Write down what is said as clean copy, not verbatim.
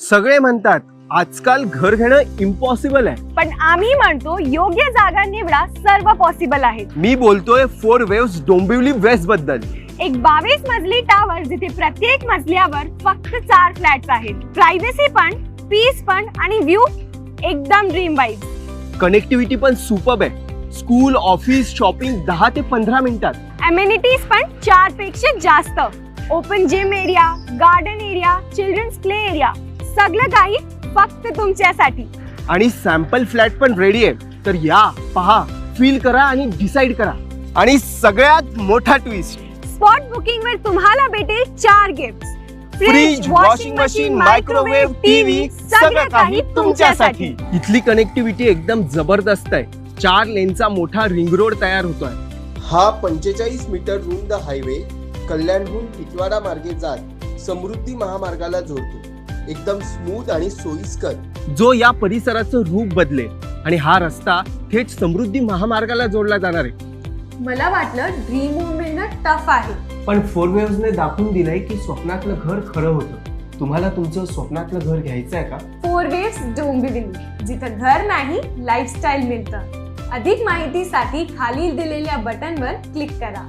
सगळे म्हणतात आजकाल घर घेणं इम्पॉसिबल आहे, पण आम्ही म्हणतो योग्य जागा निवडा, सर्व पॉसिबल आहे. मी बोलतोय 4 वेव्स डोंबिवली वेस्ट बद्दल. एक 22 मजली टावर जिथे प्रत्येक मजल्यावर फक्त 4 फ्लॅट्स आहेत. प्रायव्हसी पण, पीस पण आणि व्ह्यू एकदम ड्रीम वाईब. कनेक्टिव्हिटी पण सुपर्ब आहे. स्कूल, ऑफिस, शॉपिंग 10 ते 15 मिनिटात. अमेनिटीज पण 4 पेक्षा जास्त. Open gym area, garden area, children's play area, सगळं काही फक्त तुमच्यासाठी. आणि सॅम्पल फ्लॅट पण रेडी आहे. तर या, पहा, फील करा आणि डिसाइड करा. आणि सगळ्यात मोठा ट्विस्ट, स्पॉट बुकिंग वर तुम्हाला भेटेल 4 gifts. Fridge, washing machine, microwave, TV, सगळं काही तुमच्यासाठी. इथली कनेक्टिव्हिटी एकदम जबरदस्त आहे. 4 लेनचा मोठा रिंग रोड तयार होतोय. हा 45 मीटर रुंद हायवे कल्याणहून टिटवाडा मार्गे जात समृद्धी महामार्गाला जोडतो. एकदम स्मूथ आणि सोयीस्कर, जो या परिसराचं रूप बदलेल. आणि हा रस्ता थेट समृद्धी महामार्गाला जोडला जाणार आहे. मला वाटलं ड्रीम होम मिळणं टफ आहे, पण 4 वेव्सने दाखवून दिलंय की स्वप्नातलं घर खरं होतं. तुम्हाला तुमचं स्वप्नातलं घर घ्यायचं आहे का? 4 वेव्स डोंबिवली, जिथं घर नाही लाईफस्टाईल मिळतं. अधिक माहितीसाठी खाली दिलेल्या बटनवर क्लिक करा.